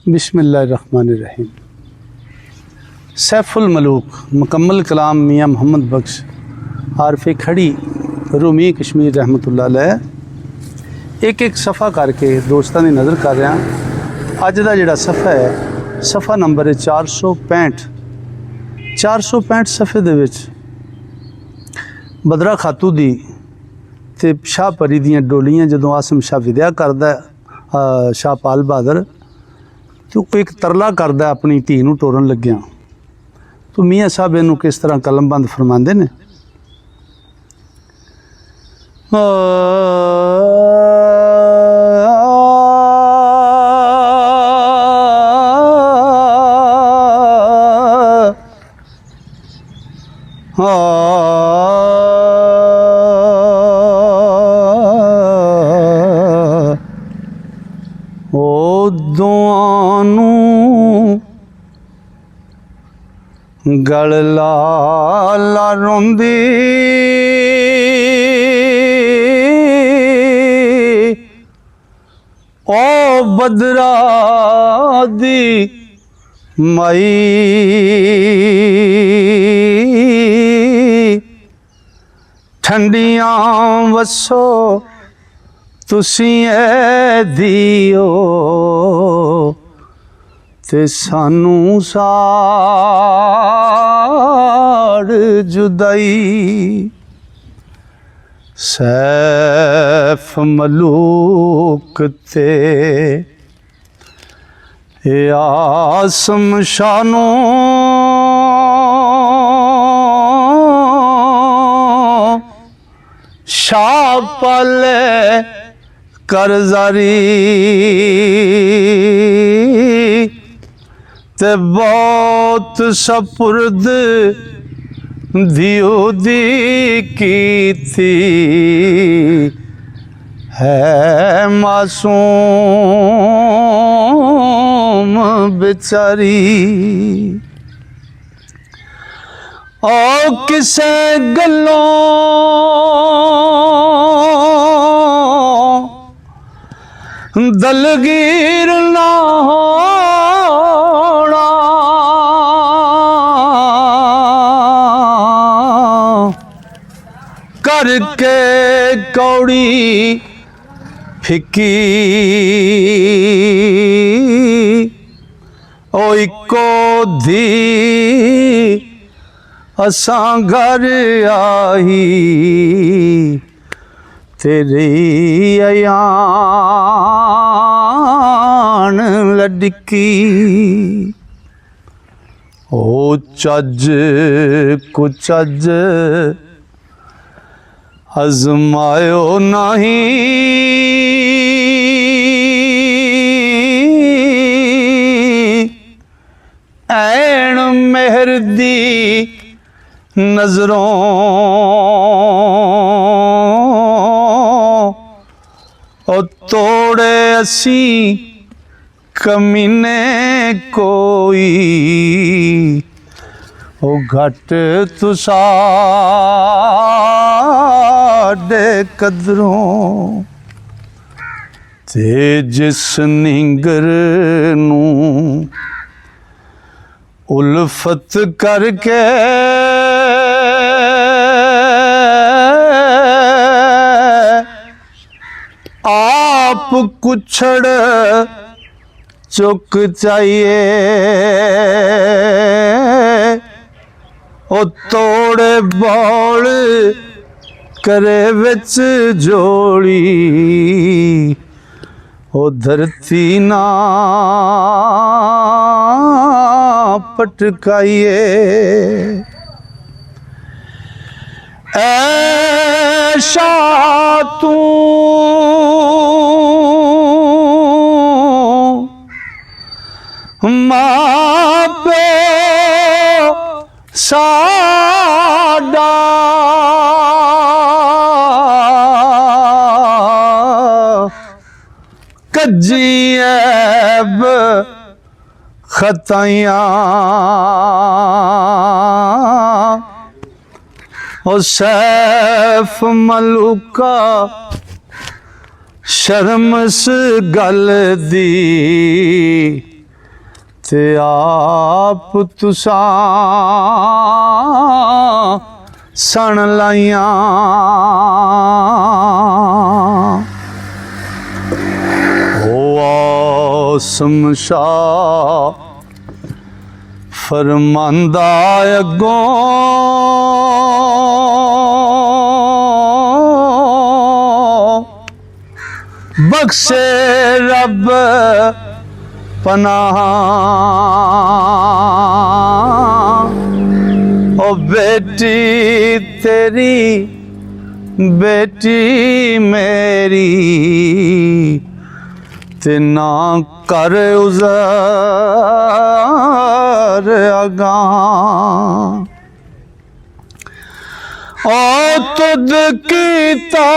बिस्मिल्लाहिर्रहमानिर्रहीम। सैफुल मलूक मुकम्मल कलाम मियाँ मोहम्मद बख्श आरफे खड़ी रूमी कश्मीर रहमतुल्लाह अलैह एक एक सफ़ा करके दोस्तों की नज़र कर रहा। अज का जोड़ा सफ़ा है सफ़ा नंबर है 465 सफ़े दे विच बदरा खातू दी ते शाह परी दियां डोलियां जदों आसम शाह विद्या करदा शाहपाल बहादुर तो एक तरला करदा अपनी धी नूं टोरन लग्या। तो मियाँ साहब इनू किस तरह कलमबंद फरमाते ने। ओ दुआनू गल ला रोंदी ओ बदरा दी मई ठंडियां वसो तुसी ऐ दियो ते सानू साड़ जुदाई। सैफ मलूक ते आसम शानो शाह पाले करजारी ते बहुत सपुर्द दियो दी की थी है मासूम बेचारी। ओ किसे गलों दलगीर ना होना करके कौड़ी फिकी ओ इको धी असां घर आई तेरी अयान लड़की। ओ चज कुचज अजमायो नहीं ऐन मेहर दी नजरों ओ तोड़े असी कमीने कोई ओ घट तुसाडे कदरों ते जिस निंगर नू उल्फत करके आप कुछड़ चुक चाहिए ओ तोड़े बौल करे विच जोड़ी ओ धरती ना पटकाइए। ऐशा तू मां पे साडा कजी ऐब खताइयां ओ सैफ मलूका शर्म स गल दी ते आप तुसां सन लाइयां ओ आसम शाह फरमांदा अगों बख्शे रब पनाह ओ बेटी तेरी बेटी मेरी ते ना कर उज़र अगां ओ तुद कीता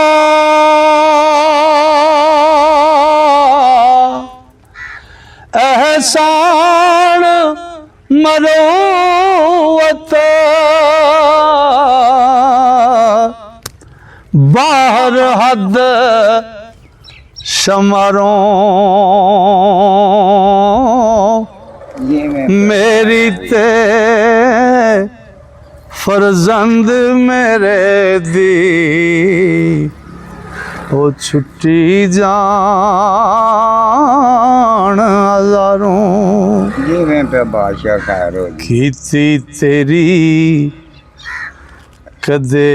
एहसान मरोवत बाहर हद शमरों मेरी ते फरजंद मेरे दी ओ छुट्टी जान हजारों जिवें पे बादशाह खैर हो कीती तेरी कदे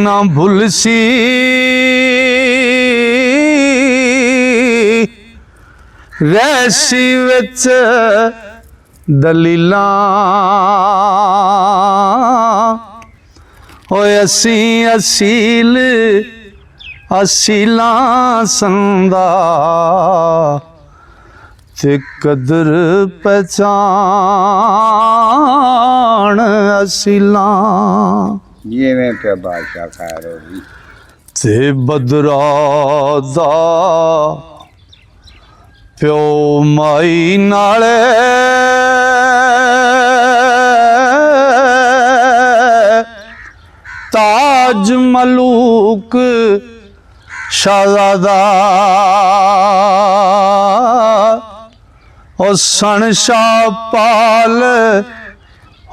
ना भुलसी रैसी विच दलीलां ओए असी असील असीलां संदा ते कदर पहचान असीलां जिवें पे बादशाह खैर हो ते बदरा दा प्यो माई नाले ताज मलूक शाहज़ादा ओ सन शाहपाल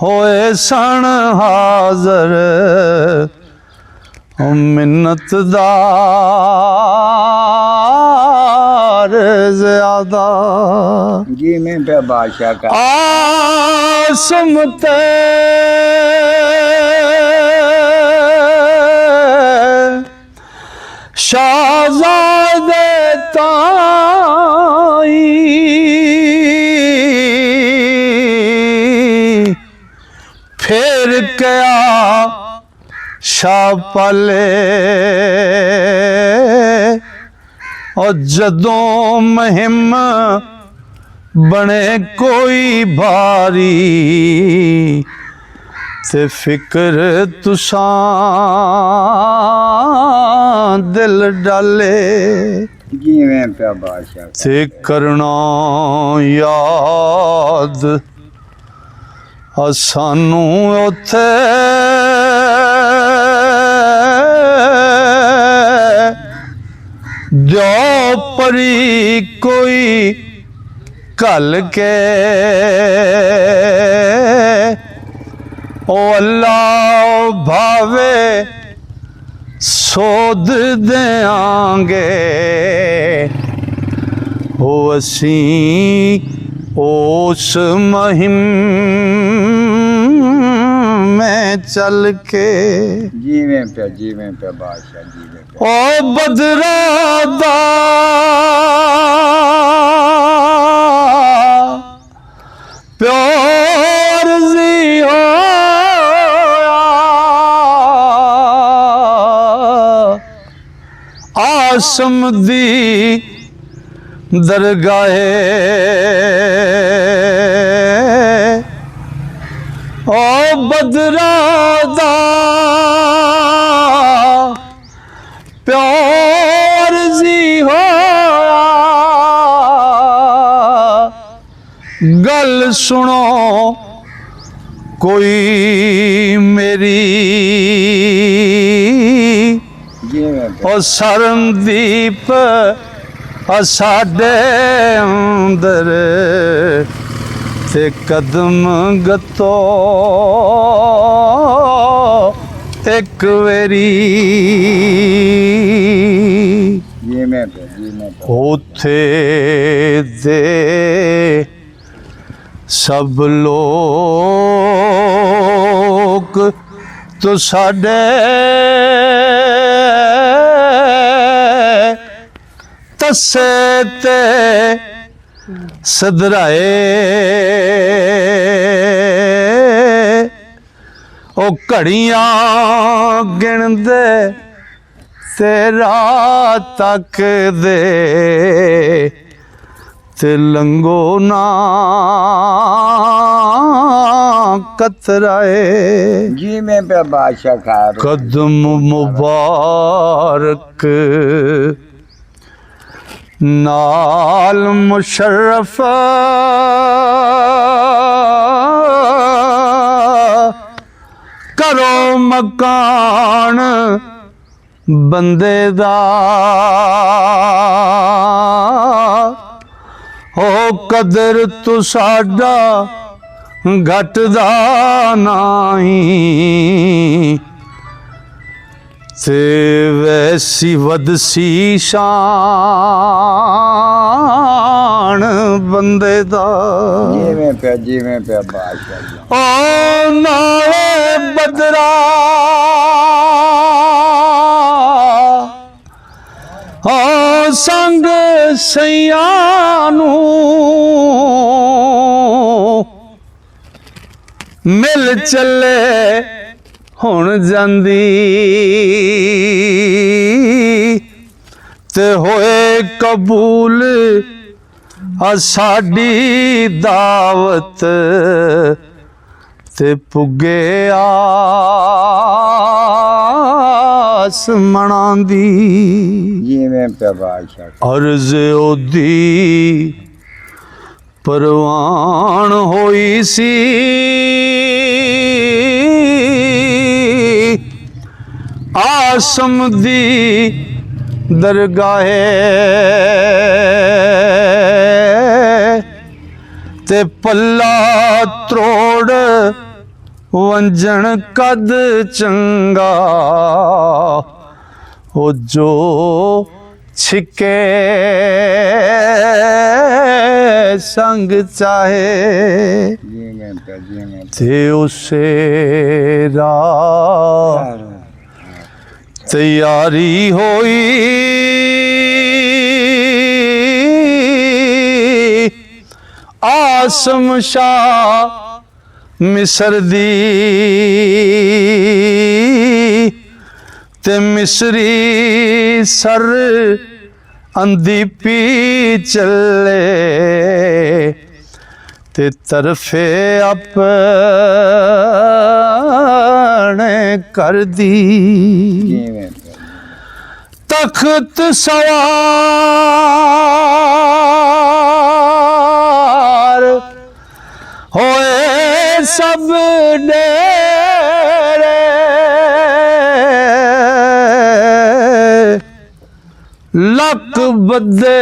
होए सन हाज़र ओ मिन्नतदार ज़्यादा जिवें पे बादशाह का आसम ते शाहज़ादे ताई फिर क्या शाह पाले और जदों मुहिम बने कोई भारी ते फिक्र तुसां दिल डाले जिवें पे बादशाह ते करना याद सानू उथे जो परी कोई कल के ओ अल्लाह भावे सोध देंगे ओ असी उस महिम में चल के जिवें पे बादशाह जिवें पे ओ बदरा दा प्यार जी होया आसम दी दरगाहे ओ बदरा दा प्यार जी होया गल सुनो कोई मेरी जिवें पे ओ सरमदीप साडे अंदर ते कदम गतो एक वेरी ਜਿਵੇਂ ਪਿਆ ਜਿਵੇਂ ਪਿਆ उथे दे सब लोग तो साडे तसे ते सदराए ओ घड़ियां गिनदे ते रात तक दे ते लंगो ना कतराए ਜਿਵੇਂ ਪਿਆ ਬਾਦਸ਼ਾਹ ਖਾਰ कदम मुबारक नाल मुशर्रफ करो मकान बंदे दा हो कदर तू साडा घटदा नहीं ते वैसी वदसी शान बंदे दा ਜਿਵੇਂ ਪਿਆ ਬਾਦਸ਼ਾਹ ओ नाले बदरा ओ संग सैयानू मिल चले हुण जांदी ते होए कबूल साडी दावत ते पुगे आस मनांदी ਜਿਵੇਂ ਪਿਆ ਬਾਦਸ਼ਾਹ अर्ज ओदी परवान होई सी आसम दी दरगाहे ते पल्ला त्रोड़ वंजन कद चंगा ओ जो छिके संग चाहे ਜਿਵੇਂ ਪਿਆ ते उसे राह तैयारी होई आसम शाह मिस्र दी ते मिस्री सर अंधी पी चले ते तरफे अपने कर दी ਜਿਵੇਂ ਪਿਆ तख्त सवार होए सब डेरे लक बदे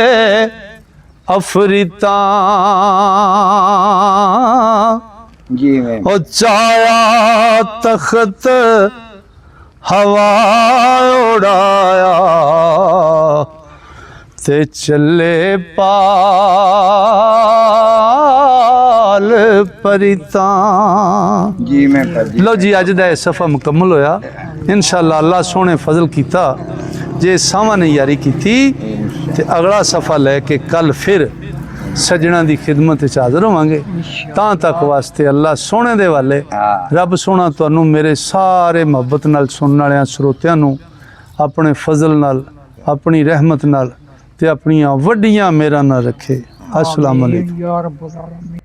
अफरीता ਜਿਵੇਂ ओ चाया तख्त हवा उड़ाया ते चले पाल परिता ਜਿਵੇਂ ਪਿਆ लो जी अज दा सफ़ा मुकम्मल होया इंशाअल्लाह अल्लाह सोने फजल कीता जे सावा ने यारी कीती ते अगला सफ़ा लैके कल फिर सजना की खिदमत च हाज़र होवांगे तां तक वास्ते अल्लाह सोने दे वाले हाँ। रब सोना तुहानू मेरे सारे मुहब्बत नाल सुनने वालियां श्रोतियां नू अपने फजल नाल अपनी रहमत नाल ते अपनियां वड्डियां मेहरां नाल रखे अस्सलाम वालेकुम।